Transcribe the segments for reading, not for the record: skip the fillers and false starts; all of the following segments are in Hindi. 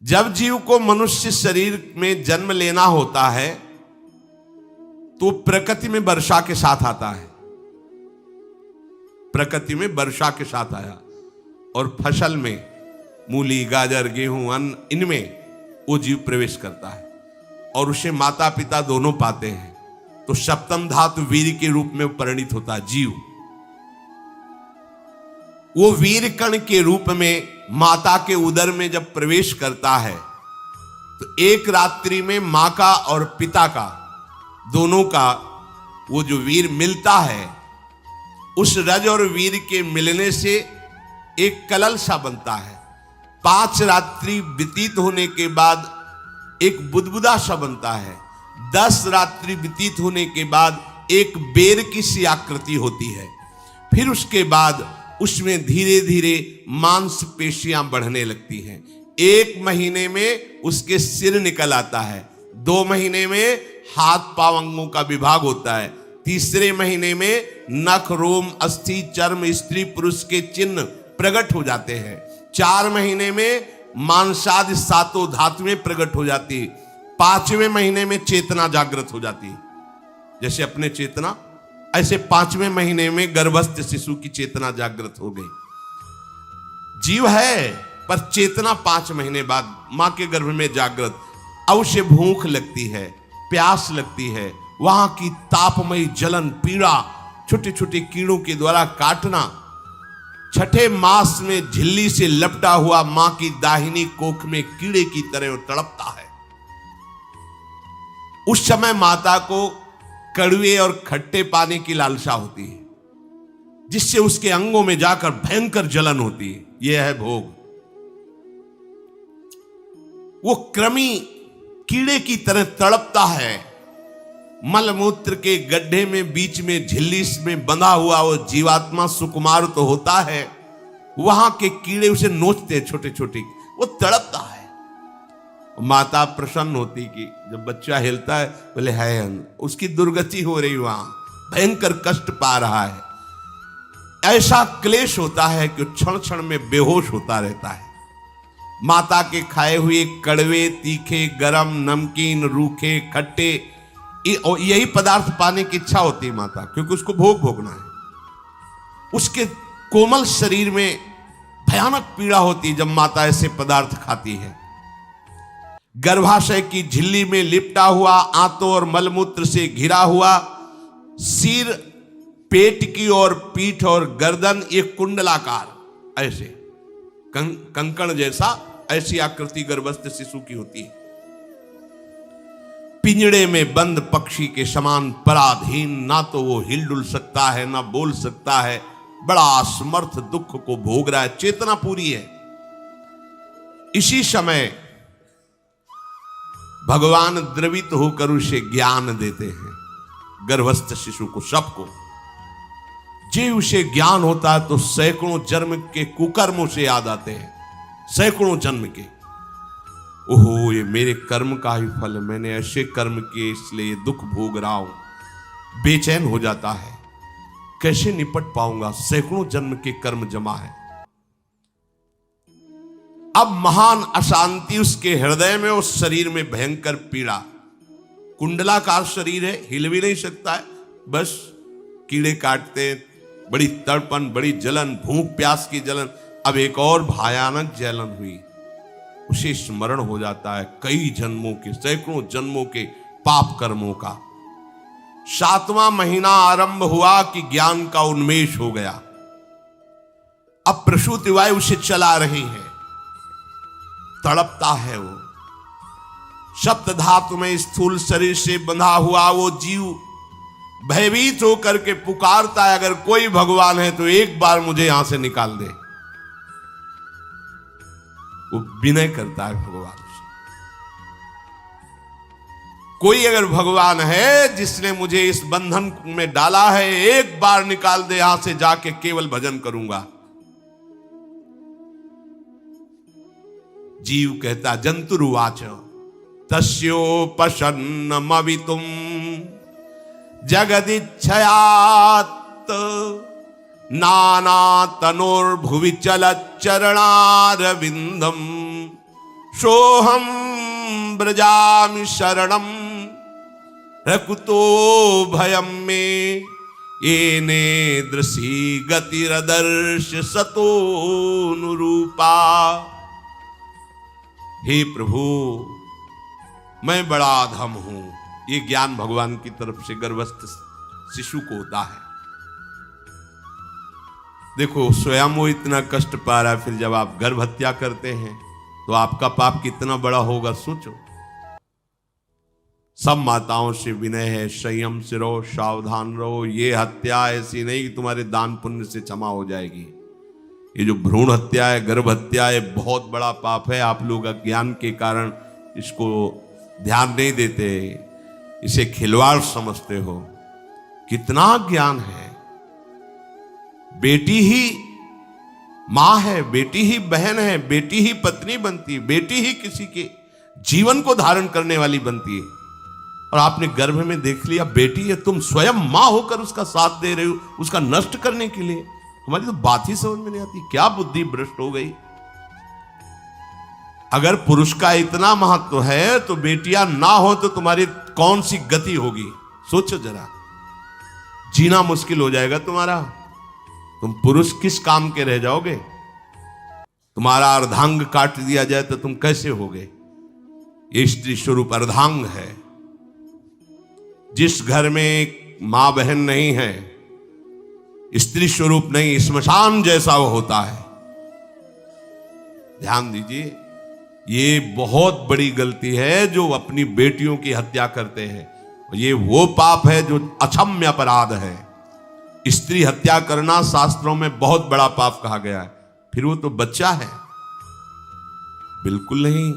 जब जीव को मनुष्य शरीर में जन्म लेना होता है तो प्रकृति में वर्षा के साथ आता है, प्रकृति में वर्षा के साथ आया और फसल में मूली, गाजर, गेहूं, अन्न, इनमें वो जीव प्रवेश करता है और उसे माता पिता दोनों पाते हैं। तो सप्तम धातु वीर के रूप में परिणित होता है जीव। वो वीर कण के रूप में माता के उदर में जब प्रवेश करता है तो एक रात्रि में मां का और पिता का दोनों का वो जो वीर मिलता है, उस रज और वीर के मिलने से एक कलल सा बनता है। 5 रात्रि व्यतीत होने के बाद एक बुदबुदा सा बनता है। 10 रात्रि व्यतीत होने के बाद एक बेर की सी आकृति होती है। फिर उसके बाद उसमें धीरे धीरे मांसपेशियां बढ़ने लगती हैं। 1 महीने में उसके सिर निकल आता है, 2 महीने में हाथ पांव अंगों का विभाग होता है, तीसरे महीने में नख, रोम, अस्थि, चर्म, स्त्री पुरुष के चिन्ह प्रकट हो जाते हैं, 4 महीने में मांसादि 7 धातुएं प्रकट हो जाती है, 5वें महीने में चेतना जागृत हो जाती है। जैसे अपने चेतना, ऐसे 5वें महीने में गर्भस्थ शिशु की चेतना जागृत हो गई। जीव है पर चेतना 5 महीने बाद मां के गर्भ में जागृत। अब उसे भूख लगती है, प्यास लगती है, वहां की तापमयी जलन, पीड़ा, छोटे छोटे कीड़ों के द्वारा काटना, 6ठे मास में झिल्ली से लपटा हुआ मां की दाहिनी कोख में कीड़े की तरह तड़पता है। उस समय माता को कड़वे और खट्टे पानी की लालसा होती है, जिससे उसके अंगों में जाकर भयंकर जलन होती है। यह है भोग। वो कृमि कीड़े की तरह तड़पता है। मलमूत्र के गड्ढे में बीच में झिल्ली में बंधा हुआ वो जीवात्मा सुकुमार तो होता है, वहां के कीड़े उसे नोचते हैं छोटे छोटे, वो तड़पता है। माता प्रसन्न होती कि जब बच्चा हिलता है, बोले है उसकी दुर्गति हो रही, वहां भयंकर कष्ट पा रहा है। ऐसा क्लेश होता है कि क्षण क्षण में बेहोश होता रहता है। माता के खाए हुए कड़वे, तीखे, गरम, नमकीन, रूखे, खट्टे, यही पदार्थ पाने की इच्छा होती है माता, क्योंकि उसको भोग भोगना है। उसके कोमल शरीर में भयानक पीड़ा होती है जब माता ऐसे पदार्थ खाती है। गर्भाशय की झिल्ली में लिपटा हुआ, आंतों और मलमूत्र से घिरा हुआ सिर, पेट की और पीठ और गर्दन एक कुंडलाकार, ऐसे कंकण जैसा, ऐसी आकृति गर्भस्थ शिशु की होती है। पिंजड़े में बंद पक्षी के समान पराधीन, ना तो वो हिलडुल सकता है ना बोल सकता है, बड़ा असमर्थ दुख को भोग रहा है, चेतना पूरी है। इसी समय भगवान द्रवित होकर उसे ज्ञान देते हैं, गर्भस्थ शिशु को, सबको। जे उसे ज्ञान होता है तो सैकड़ों जन्म के कुकर्मों से याद आते हैं, सैकड़ों जन्म के। ओहो, ये मेरे कर्म का ही फल है, मैंने ऐसे कर्म किए इसलिए दुख भोग रहा हूं। बेचैन हो जाता है, कैसे निपट पाऊंगा, सैकड़ों जन्म के कर्म जमा है। अब महान अशांति उसके हृदय में, उस शरीर में भयंकर पीड़ा। कुंडलाकार शरीर है, हिल भी नहीं सकता है, बस कीड़े काटते, बड़ी तड़पन, बड़ी जलन, भूख प्यास की जलन। अब एक और भयानक जलन हुई, उसे स्मरण हो जाता है कई जन्मों के, सैकड़ों जन्मों के पाप कर्मों का। 7वां महीना आरंभ हुआ कि ज्ञान का उन्मेष हो गया। अब प्रसूति वायु उसे चला रही है, तड़पता है वो। सप्त धातु में स्थूल शरीर से बंधा हुआ वो जीव भयभीत होकर के पुकारता है, अगर कोई भगवान है तो एक बार मुझे यहां से निकाल दे। वो विनय करता है भगवान से, कोई अगर भगवान है जिसने मुझे इस बंधन में डाला है, एक बार निकाल दे, यहां से जाके केवल भजन करूंगा। जीव कहता, जंतुरुवाच तस्योपशन्नमवितुम जगदिच्छयात् नाना तनोर्भुवि चलच्चरणारविंदम सोहम ब्रजामि शरणम रकुतो भयम में येने दृशी गतिरदर्श सतोनुरूपा। हे प्रभु, मैं बड़ा अधम हूं। ये ज्ञान भगवान की तरफ से गर्भस्थ शिशु को होता है। देखो, स्वयं वो इतना कष्ट पा रहा है, फिर जब आप गर्भ हत्या करते हैं तो आपका पाप कितना बड़ा होगा, सोचो। सब माताओं से विनय है, संयम से रहो, सावधान रहो। ये हत्या ऐसी नहीं कि तुम्हारे दान पुण्य से क्षमा हो जाएगी। ये जो भ्रूण हत्या है, गर्भ हत्या है, बहुत बड़ा पाप है। आप लोग अज्ञान के कारण इसको ध्यान नहीं देते, इसे खिलवाड़ समझते हो। कितना ज्ञान है। बेटी ही मां है, बेटी ही बहन है, बेटी ही पत्नी बनती है, बेटी ही किसी के जीवन को धारण करने वाली बनती है। और आपने गर्भ में देख लिया बेटी है, तुम स्वयं मां होकर उसका साथ दे रहे हो, उसका नष्ट करने के लिए। हमारी तो बात ही समझ में नहीं आती, क्या बुद्धि भ्रष्ट हो गई। अगर पुरुष का इतना महत्व है तो बेटियां ना हो तो तुम्हारी कौन सी गति होगी, सोचो जरा। जीना मुश्किल हो जाएगा तुम्हारा। तुम पुरुष किस काम के रह जाओगे। तुम्हारा अर्धांग काट दिया जाए तो तुम कैसे होगे। ये स्त्री स्वरूप अर्धांग है। जिस घर में मां बहन नहीं है, स्त्री स्वरूप नहीं, स्मशान जैसा वो होता है। ध्यान दीजिए, ये बहुत बड़ी गलती है जो अपनी बेटियों की हत्या करते हैं। ये वो पाप है जो अक्षम्य अपराध है। स्त्री हत्या करना शास्त्रों में बहुत बड़ा पाप कहा गया है। फिर वो तो बच्चा है, बिल्कुल नहीं।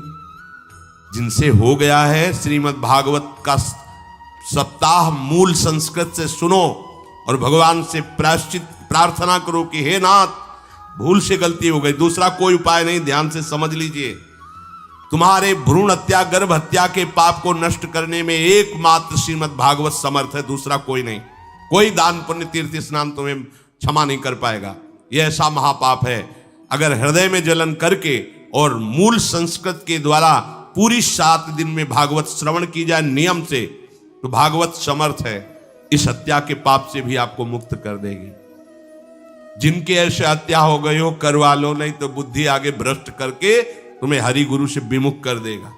जिनसे हो गया है, श्रीमद् भागवत का सप्ताह मूल संस्कृत से सुनो और भगवान से प्रायश्चित प्रार्थना करो कि हे नाथ, भूल से गलती हो गई, दूसरा कोई उपाय नहीं। ध्यान से समझ लीजिए, तुम्हारे भ्रूण हत्या गर्भ हत्या के पाप को नष्ट करने में एकमात्र श्रीमद् भागवत समर्थ है, दूसरा कोई नहीं। कोई दान पुण्य तीर्थ स्नान तुम्हें क्षमा नहीं कर पाएगा। यह ऐसा महापाप है। अगर हृदय में जलन करके और मूल संस्कृत के द्वारा पूरी 7 दिन में भागवत श्रवण की जाए नियम से, तो भागवत समर्थ है, इस हत्या के पाप से भी आपको मुक्त कर देगी। जिनके ऐसे हत्या हो गई हो करवा लो, नहीं तो बुद्धि आगे भ्रष्ट करके तुम्हें हरि गुरु से विमुख कर देगा।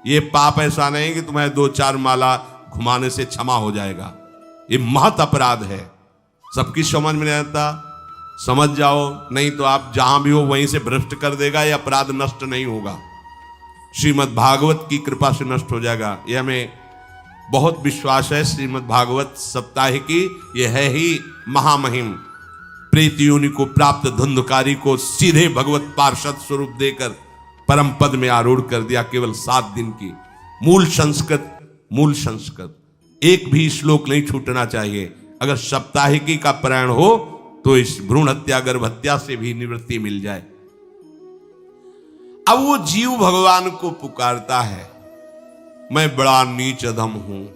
ये पाप ऐसा नहीं कि तुम्हें 2-4 माला घुमाने से क्षमा हो जाएगा। ये महत अपराध है। सबकी समझ में नहीं आता, समझ जाओ, नहीं तो आप जहां भी हो वहीं से भ्रष्ट कर देगा। ये अपराध नष्ट नहीं होगा, श्रीमद् भागवत की कृपा से नष्ट हो जाएगा। ये हमें बहुत विश्वास है। श्रीमद् भागवत सप्ताह की यह है ही महामहिम। प्रेत योनि को प्राप्त धुंधकारी को सीधे भगवत पार्षद स्वरूप देकर परम पद में आरूढ़ कर दिया। केवल 7 दिन की मूल संस्कृत एक भी श्लोक नहीं छूटना चाहिए। अगर सप्ताहिकी का पारायण हो तो इस भ्रूण हत्या गर्भ हत्या से भी निवृत्ति मिल जाए। अब वो जीव भगवान को पुकारता है, मैं बड़ा नीच अधम हूं।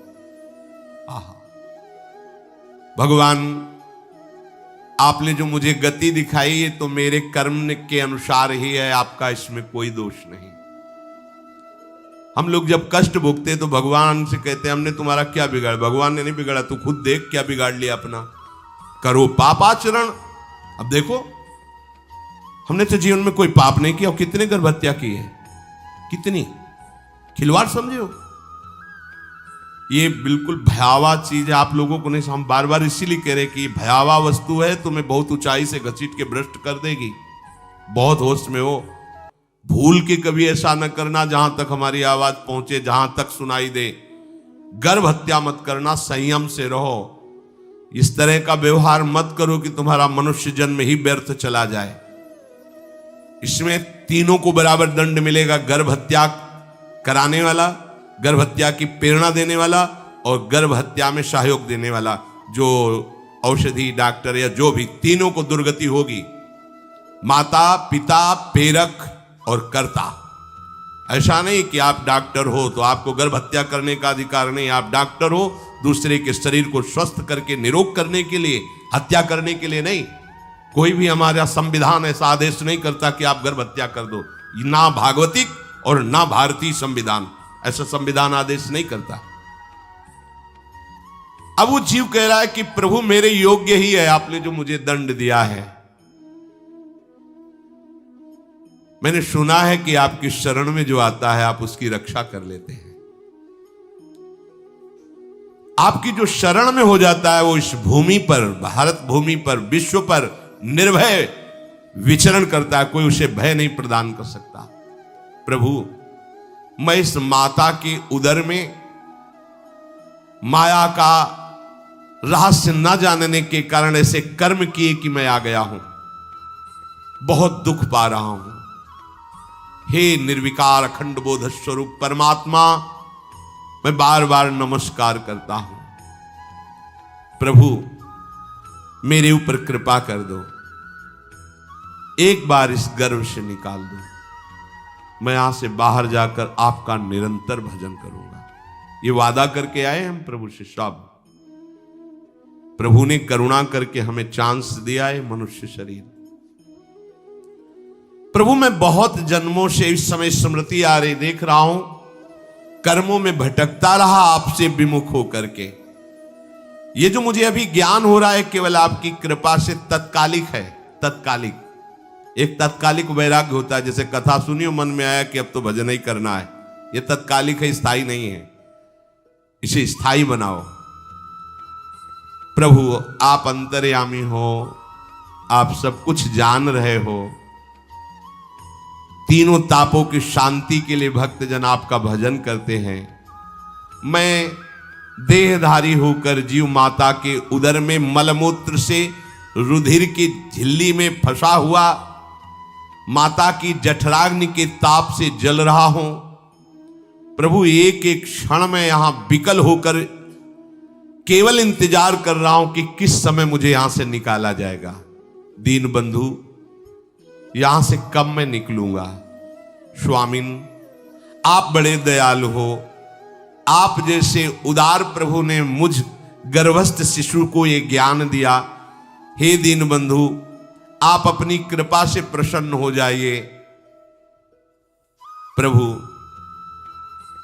आहा, भगवान आपने जो मुझे गति दिखाई है तो मेरे कर्म के अनुसार ही है, आपका इसमें कोई दोष नहीं। हम लोग जब कष्ट भोगते तो भगवान से कहते हैं हमने तुम्हारा क्या बिगाड़ा। भगवान ने नहीं बिगाड़ा, तू खुद देख क्या बिगाड़ लिया अपना। करो पापाचरण। अब देखो, हमने तो जीवन में कोई पाप नहीं किया और कितने गर्भ हत्या की है, कितनी खिलवाड़ समझे हो। ये बिल्कुल भयावह चीज है। आप लोगों को नहीं, हम बार बार इसीलिए कह रहे कि भयावह वस्तु है, तुम्हें बहुत ऊंचाई से घसीट के भ्रष्ट कर देगी। बहुत होश में हो, भूल के कभी ऐसा न करना जहां तक हमारी आवाज पहुंचे, जहां तक सुनाई दे। गर्भ हत्या मत करना, संयम से रहो। इस तरह का व्यवहार मत करो कि तुम्हारा मनुष्य जन्म ही व्यर्थ चला जाए। इसमें तीनों को बराबर दंड मिलेगा। गर्भ हत्या कराने वाला, गर्भ हत्या की प्रेरणा देने वाला और गर्भ हत्या में सहयोग देने वाला, जो औषधि डॉक्टर या जो भी, तीनों को दुर्गति होगी। माता पिता प्रेरक और कर्ता। ऐसा नहीं कि आप डॉक्टर हो तो आपको गर्भ हत्या करने का अधिकार नहीं। आप डॉक्टर हो दूसरे के शरीर को स्वस्थ करके निरोग करने के लिए, हत्या करने के लिए नहीं। कोई भी हमारा संविधान ऐसा आदेश नहीं करता कि आप गर्भ हत्या कर दो, ना भागवतिक और ना भारतीय संविधान। ऐसा संविधान आदेश नहीं करता। अब वो जीव कह रहा है कि प्रभु मेरे योग्य ही है, आपने जो मुझे दंड दिया है। मैंने सुना है कि आपकी शरण में जो आता है आप उसकी रक्षा कर लेते हैं। आपकी जो शरण में हो जाता है वो इस भूमि पर, भारत भूमि पर, विश्व पर निर्भय विचरण करता है, कोई उसे भय नहीं प्रदान कर सकता। प्रभु मैं इस माता के उदर में माया का रहस्य न जानने के कारण ऐसे कर्म किए कि मैं आ गया हूं, बहुत दुख पा रहा हूं। हे निर्विकार अखंड बोध स्वरूप परमात्मा, मैं बार बार नमस्कार करता हूं। प्रभु मेरे ऊपर कृपा कर दो, एक बार इस गर्भ से निकाल दो, मैं यहां से बाहर जाकर आपका निरंतर भजन करूंगा। ये वादा करके आए हम प्रभु से सब। प्रभु ने करुणा करके हमें चांस दिया है मनुष्य शरीर। प्रभु मैं बहुत जन्मों से इस समय स्मृति आ रही देख रहा हूं, कर्मों में भटकता रहा आपसे विमुख होकर के। ये जो मुझे अभी ज्ञान हो रहा है केवल आपकी कृपा से तत्कालिक है, तत्कालिक। एक तत्कालिक वैराग्य होता है, जैसे कथा सुनियो मन में आया कि अब तो भजन ही करना है, ये तत्कालिक है, स्थायी नहीं है। इसे स्थायी बनाओ। प्रभु आप अंतर्यामी हो, आप सब कुछ जान रहे हो। तीनों तापों की शांति के लिए भक्तजन आपका भजन करते हैं। मैं देहधारी होकर जीव माता के उदर में मलमूत्र से रुधिर की झिल्ली में फंसा हुआ माता की जठराग्नि के ताप से जल रहा हूं। प्रभु एक एक क्षण में यहां विकल होकर केवल इंतजार कर रहा हूं कि किस समय मुझे यहां से निकाला जाएगा। दीन बंधु यहां से कब मैं निकलूंगा। स्वामिन आप बड़े दयालु हो, आप जैसे उदार प्रभु ने मुझ गर्भस्थ शिशु को ये ज्ञान दिया। हे दीन बंधु आप अपनी कृपा से प्रसन्न हो जाइए। प्रभु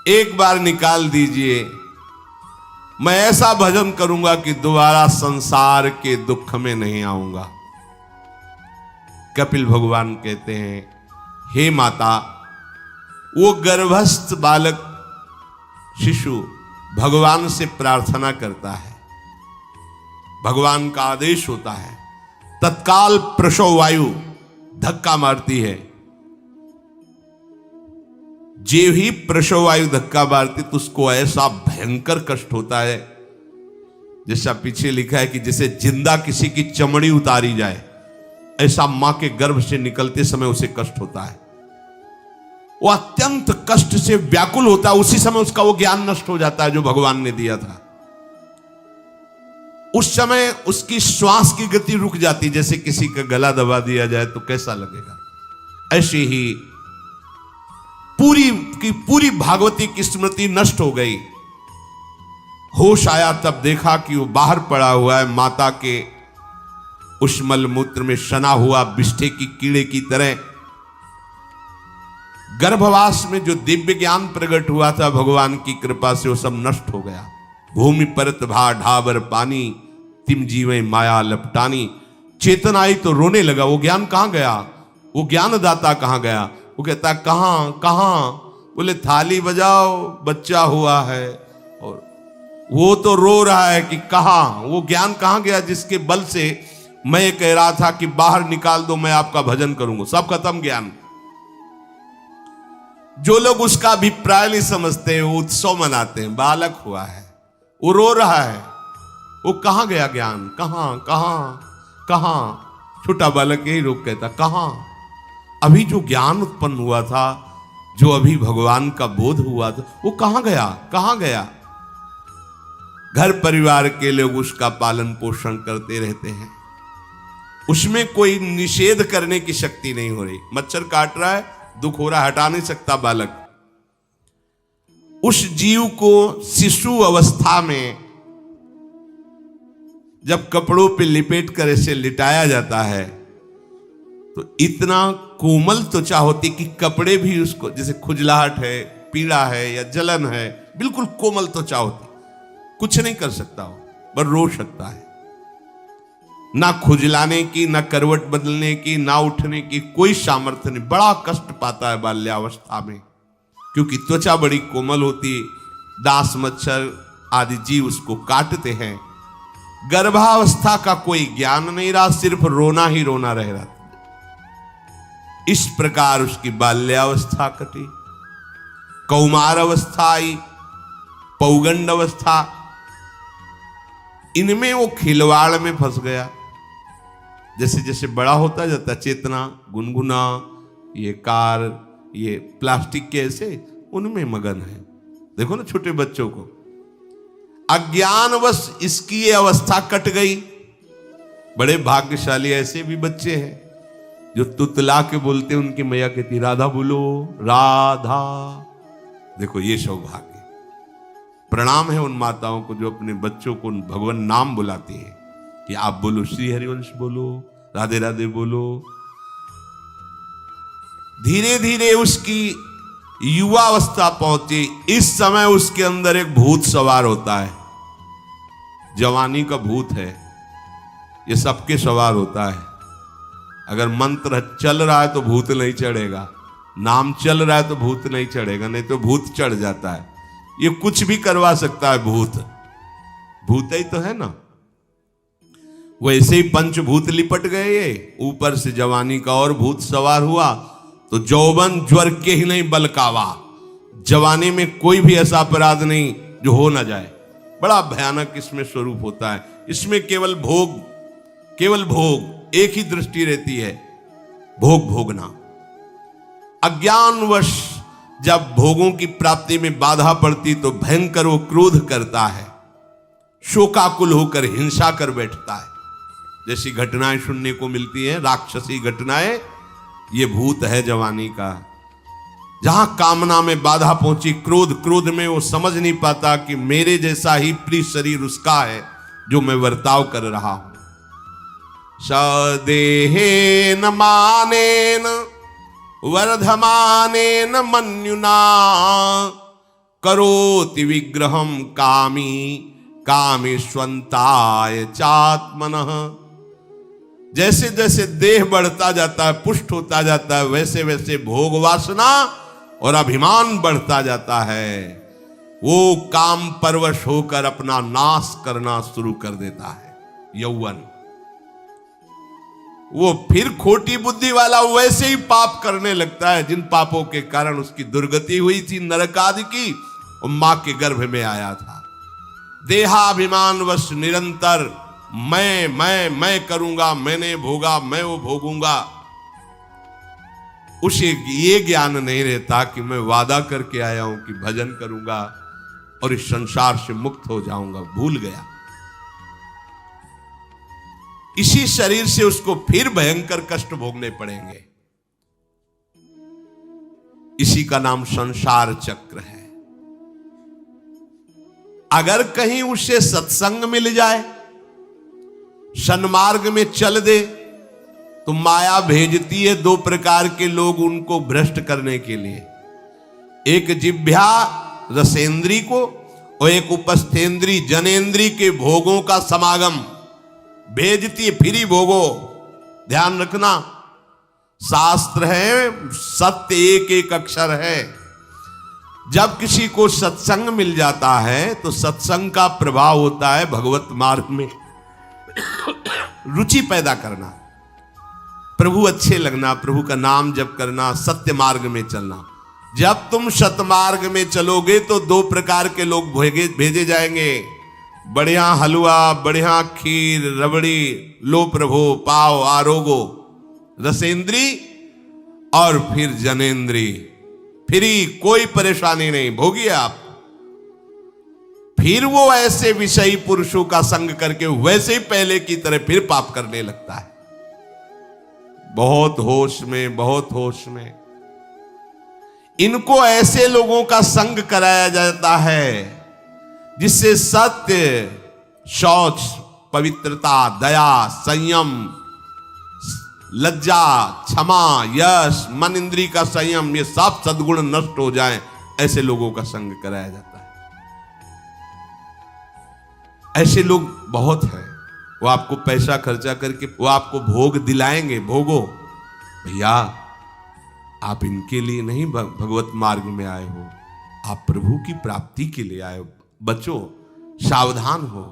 एक बार निकाल दीजिए, मैं ऐसा भजन करूंगा कि दोबारा संसार के दुख में नहीं आऊंगा। कपिल भगवान कहते हैं, हे माता, वो गर्भस्थ बालक शिशु भगवान से प्रार्थना करता है, भगवान का आदेश होता है, तत्काल प्रसव वायु धक्का मारती है। जे ही प्रसव वायु धक्का मारती तो उसको ऐसा भयंकर कष्ट होता है, जैसा पीछे लिखा है कि जैसे जिंदा किसी की चमड़ी उतारी जाए, ऐसा मां के गर्भ से निकलते समय उसे कष्ट होता है। वो अत्यंत कष्ट से व्याकुल होता है। उसी समय उसका वो ज्ञान नष्ट हो जाता है जो भगवान ने दिया था। उस समय उसकी श्वास की गति रुक जाती, जैसे किसी का गला दबा दिया जाए तो कैसा लगेगा। ऐसे ही पूरी की पूरी भागवती की स्मृति नष्ट हो गई। होश आया तब देखा कि वो बाहर पड़ा हुआ है, माता के उस मलमूत्र में सना हुआ बिष्ठे की कीड़े की तरह। गर्भवास में जो दिव्य ज्ञान प्रकट हुआ था भगवान की कृपा से वो सब नष्ट हो गया। भूमि परत भा ढाबर पानी, तिम जीवे माया लपटानी। चेतन आई तो रोने लगा। वो ज्ञान कहां गया, वो ज्ञानदाता कहां गया। वो कहता कहां कहां, बोले थाली बजाओ बच्चा हुआ है। और वो तो रो रहा है कि कहां, वो ज्ञान कहां गया जिसके बल से मैं कह रहा था कि बाहर निकाल दो, मैं आपका भजन करूंगा। सब खत्म ज्ञान। जो लोग उसका अभिप्राय नहीं समझते हैं, वो उत्सव मनाते हैं। बालक हुआ है, वो रो रहा है, वो कहां गया ज्ञान, कहां कहां कहां। छोटा बालक यही रोक कहता कहां। अभी जो ज्ञान उत्पन्न हुआ था, जो अभी भगवान का बोध हुआ था, वो कहां गया, कहां गया। घर परिवार के लोग उसका पालन पोषण करते रहते हैं, उसमें कोई निषेध करने की शक्ति नहीं हो रही। मच्छर काट रहा है, दुख हो रहा है, हटा नहीं सकता बालक। उस जीव को शिशु अवस्था में जब कपड़ों पे लिपेट कर ऐसे लिटाया जाता है तो इतना कोमल त्वचा होती कि कपड़े भी उसको, जैसे खुजलाहट है, पीड़ा है या जलन है, बिल्कुल कोमल त्वचा होती, कुछ नहीं कर सकता हो, पर रो सकता है। ना खुजलाने की, ना करवट बदलने की, ना उठने की कोई सामर्थ्य नहीं। बड़ा कष्ट पाता है बाल्यावस्था में, क्योंकि त्वचा बड़ी कोमल होती, दास मच्छर आदि जीव उसको काटते हैं। गर्भावस्था का कोई ज्ञान नहीं रहा, सिर्फ रोना ही रोना रह रहा। इस प्रकार उसकी बाल्यावस्था कटी, कौमार अवस्था आई, पौगंड अवस्था, इनमें वो खिलवाड़ में फंस गया। जैसे जैसे बड़ा होता जाता, चेतना, गुनगुना, ये कार, ये प्लास्टिक के ऐसे उनमें मगन है। देखो ना छोटे बच्चों को, अज्ञानवश इसकी ये अवस्था कट गई। बड़े भाग्यशाली ऐसे भी बच्चे हैं जो तुतला के बोलते, उनकी मैया कहती राधा बोलो, राधा। देखो ये सौभाग्य, प्रणाम है उन माताओं को जो अपने बच्चों को भगवान नाम बुलाती है कि आप बोलो, श्री हरिवंश बोलो, राधे राधे बोलो। धीरे धीरे उसकी युवावस्था पहुंची। इस समय उसके अंदर एक भूत सवार होता है। जवानी का भूत है, ये सबके सवार होता है। अगर मंत्र चल रहा है तो भूत नहीं चढ़ेगा, नाम चल रहा है तो भूत नहीं चढ़ेगा, नहीं तो भूत चढ़ जाता है। ये कुछ भी करवा सकता है भूत, भूत ही तो है ना। वैसे ही पंचभूत लिपट गए, ये ऊपर से जवानी का और भूत सवार हुआ तो जौवन ज्वर के ही नहीं बलकावा। जवानी में कोई भी ऐसा अपराध नहीं जो हो ना जाए। बड़ा भयानक इसमें स्वरूप होता है। इसमें केवल भोग, केवल भोग, एक ही दृष्टि रहती है, भोग भोगना। अज्ञानवश जब भोगों की प्राप्ति में बाधा पड़ती तो भयंकर वो क्रोध करता है, शोकाकुल होकर हिंसा कर बैठता है। जैसी घटनाएं सुनने को मिलती हैं, राक्षसी घटनाएं, ये भूत है जवानी का। जहां कामना में बाधा पहुंची, क्रोध, क्रोध में वो समझ नहीं पाता कि मेरे जैसा ही प्रिय शरीर उसका है जो मैं वर्ताव कर रहा हूं। सदेहेन मानेन वर्धमानेन मन्युना करोति विग्रहम कामी कामेष्वंताय चात्मनः। जैसे जैसे देह बढ़ता जाता है, पुष्ट होता जाता है, वैसे वैसे भोग वासना और अभिमान बढ़ता जाता है। वो काम परवश होकर अपना नाश करना शुरू कर देता है। यौवन, वो फिर खोटी बुद्धि वाला वैसे ही पाप करने लगता है जिन पापों के कारण उसकी दुर्गति हुई थी, नरक आदि की, और मां के गर्भ में आया था। देहाभिमानवश निरंतर मैं करूंगा, मैंने भोगा, मैं वो भोगूंगा। उसे ये ज्ञान नहीं रहता कि मैं वादा करके आया हूं कि भजन करूंगा और इस संसार से मुक्त हो जाऊंगा। भूल गया। इसी शरीर से उसको फिर भयंकर कष्ट भोगने पड़ेंगे। इसी का नाम संसार चक्र है। अगर कहीं उसे सत्संग मिल जाए, सन्मार्ग में चल दे, तो माया भेजती है दो प्रकार के लोग उनको भ्रष्ट करने के लिए। एक जिह्वा रसेंद्री को और एक उपस्थेंद्री जनेंद्री के भोगों का समागम भेजती है। फिर ही भोगो। ध्यान रखना, शास्त्र है, सत्य एक एक अक्षर है। जब किसी को सत्संग मिल जाता है तो सत्संग का प्रभाव होता है भगवत मार्ग में रुचि पैदा करना, प्रभु अच्छे लगना, प्रभु का नाम जप करना, सत्य मार्ग में चलना। जब तुम सतमार्ग में चलोगे तो दो प्रकार के लोग भेजे जाएंगे। बढ़िया हलवा, बढ़िया खीर, रबड़ी, लो प्रभु, पाव, आरोगो, रसेंद्री और फिर जनेंद्री। फ्री, कोई परेशानी नहीं, भोगिए आप। फिर वो ऐसे विषयी पुरुषों का संग करके वैसे ही पहले की तरह फिर पाप करने लगता है। बहुत होश में, बहुत होश में। इनको ऐसे लोगों का संग कराया जाता है जिससे सत्य, शौच, पवित्रता, दया, संयम, लज्जा, क्षमा, यश, मन इंद्री का संयम, ये सब सद्गुण नष्ट हो जाएं, ऐसे लोगों का संग कराया जाता है। ऐसे लोग बहुत हैं, वो आपको पैसा खर्चा करके वो आपको भोग दिलाएंगे, भोगो भैया, आप इनके लिए नहीं भगवत मार्ग में आए हो, आप प्रभु की प्राप्ति के लिए आए हो। बचो, सावधान हो।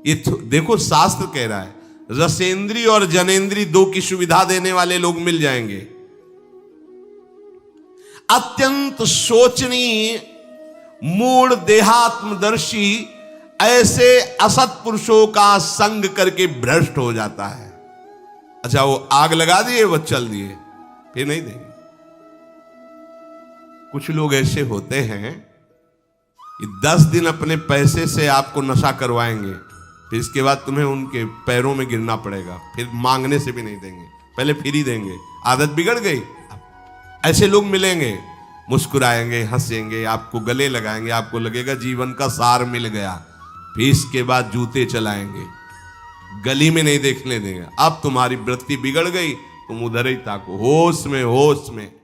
ये देखो शास्त्र कह रहा है, रसेंद्री और जनेंद्री दो की सुविधा देने वाले लोग मिल जाएंगे। अत्यंत शोचनीय, मूढ़, देहात्मदर्शी ऐसे असत पुरुषों का संग करके भ्रष्ट हो जाता है। अच्छा, वो आग लगा दिए, वो चल दिए, फिर नहीं देंगे। कुछ लोग ऐसे होते हैं कि 10 दिन अपने पैसे से आपको नशा करवाएंगे, फिर इसके बाद तुम्हें उनके पैरों में गिरना पड़ेगा, फिर मांगने से भी नहीं देंगे, पहले फिर ही देंगे। आदत बिगड़ गई। ऐसे लोग मिलेंगे, मुस्कुराएंगे, हंसेंगे, आपको गले लगाएंगे, आपको लगेगा जीवन का सार मिल गया, फिर इसके बाद जूते चलाएंगे, गली में नहीं देखने देंगे। अब तुम्हारी वृत्ति बिगड़ गई, तुम उधर ही ताको, होश में, होश में।